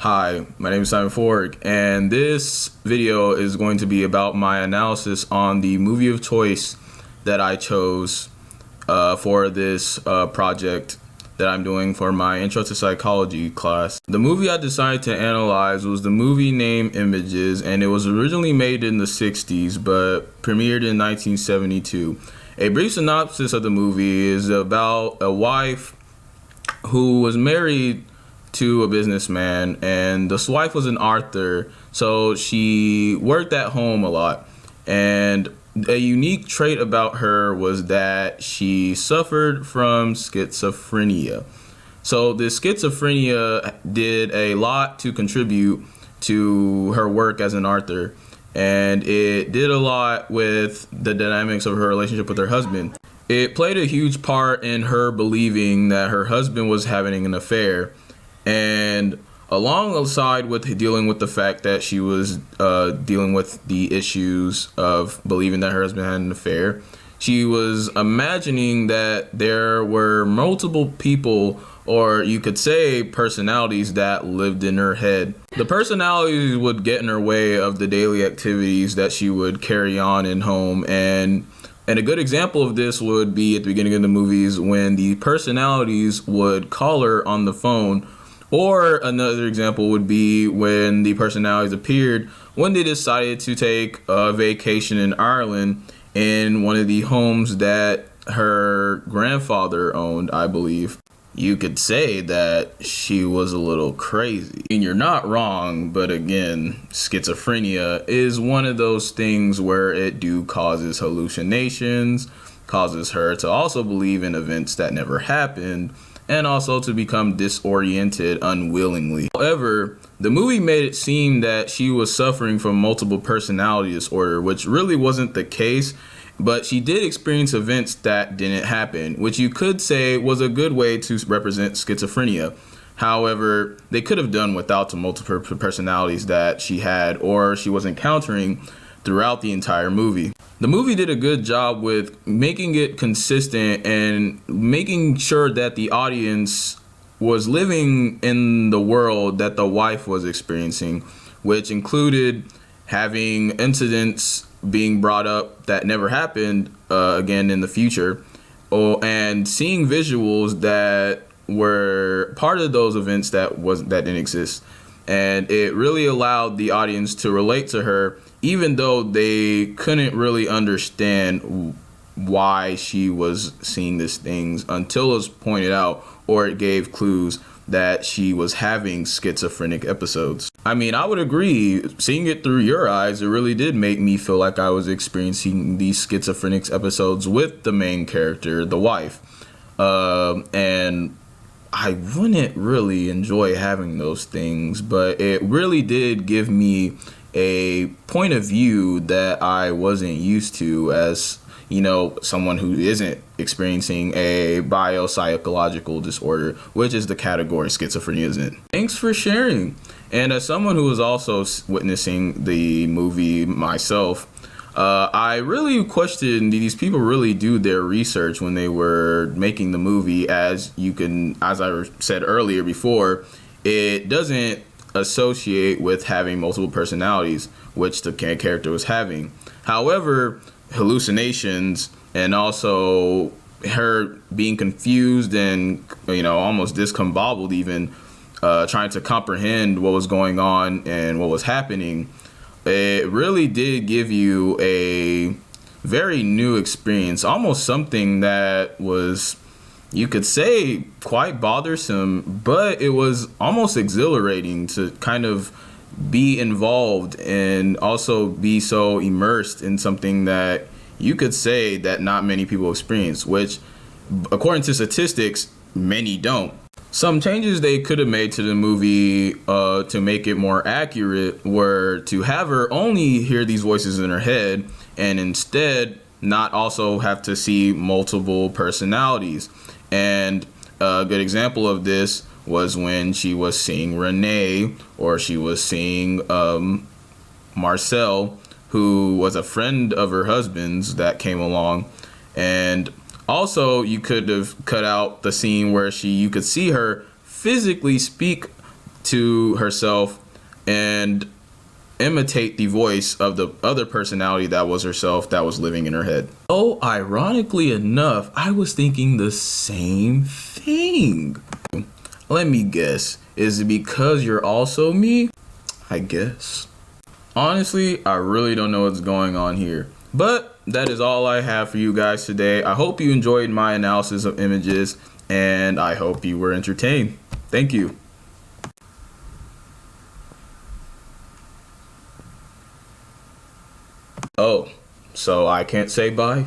Hi, my name is Simon Fork, and this video is going to be about my analysis on the movie of choice that I chose for this project that I'm doing for my Intro to Psychology class. The movie I decided to analyze was the movie named Images, and it was originally made in the 60s but premiered in 1972. A brief synopsis of the movie is about a wife who was married to a businessman, and this wife was an author, so she worked at home a lot. And a unique trait about her was that she suffered from schizophrenia. So this schizophrenia did a lot to contribute to her work as an author, and it did a lot with the dynamics of her relationship with her husband. It played a huge part in her believing that her husband was having an affair, and alongside with dealing with the fact that she was dealing with the issues of believing that her husband had an affair, she was imagining that there were multiple people, or you could say personalities, that lived in her head. The personalities would get in her way of the daily activities that she would carry on in home, and a good example of this would be at the beginning of the movies when the personalities would call her on the phone. Or another example would be when the personalities appeared when they decided to take a vacation in Ireland in one of the homes that her grandfather owned, I believe. You could say that she was a little crazy. And you're not wrong, but again, schizophrenia is one of those things where it causes hallucinations, causes her to also believe in events that never happened, and also to become disoriented unwillingly. However, the movie made it seem that she was suffering from multiple personality disorder, which really wasn't the case, but she did experience events that didn't happen, which you could say was a good way to represent schizophrenia. However, they could have done without the multiple personalities that she had or she was encountering throughout the entire movie. The movie did a good job with making it consistent and making sure that the audience was living in the world that the wife was experiencing, which included having incidents being brought up that never happened again in the future, and seeing visuals that were part of those events that didn't exist. And it really allowed the audience to relate to her, even though they couldn't really understand why she was seeing these things until it was pointed out, or it gave clues that she was having schizophrenic episodes. I mean, I would agree, seeing it through your eyes, it really did make me feel like I was experiencing these schizophrenic episodes with the main character, the wife. And I wouldn't really enjoy having those things, but it really did give me a point of view that I wasn't used to as, someone who isn't experiencing a biopsychological disorder, which is the category schizophrenia is in. Thanks for sharing. And as someone who was also witnessing the movie myself, I really questioned, did these people really do their research when they were making the movie? As I said earlier before, it doesn't associate with having multiple personalities, which the character was having. However, hallucinations and also her being confused and almost discombobulated, even trying to comprehend what was going on and what was happening, it really did give you a very new experience, almost something that was, you could say, quite bothersome, but it was almost exhilarating to kind of be involved and also be so immersed in something that you could say that not many people experience, which, according to statistics, many don't. Some changes they could have made to the movie to make it more accurate were to have her only hear these voices in her head and instead not also have to see multiple personalities. And a good example of this was when she was seeing Renee, or she was seeing Marcel, who was a friend of her husband's that came along. And also, you could have cut out the scene where you could see her physically speak to herself and imitate the voice of the other personality that was herself that was living in her head. Oh, ironically enough, I was thinking the same thing. Let me guess. Is it because you're also me? I guess. Honestly, I really don't know what's going on here. But that is all I have for you guys today. I hope you enjoyed my analysis of images, and I hope you were entertained. Thank you. Oh, so I can't say bye?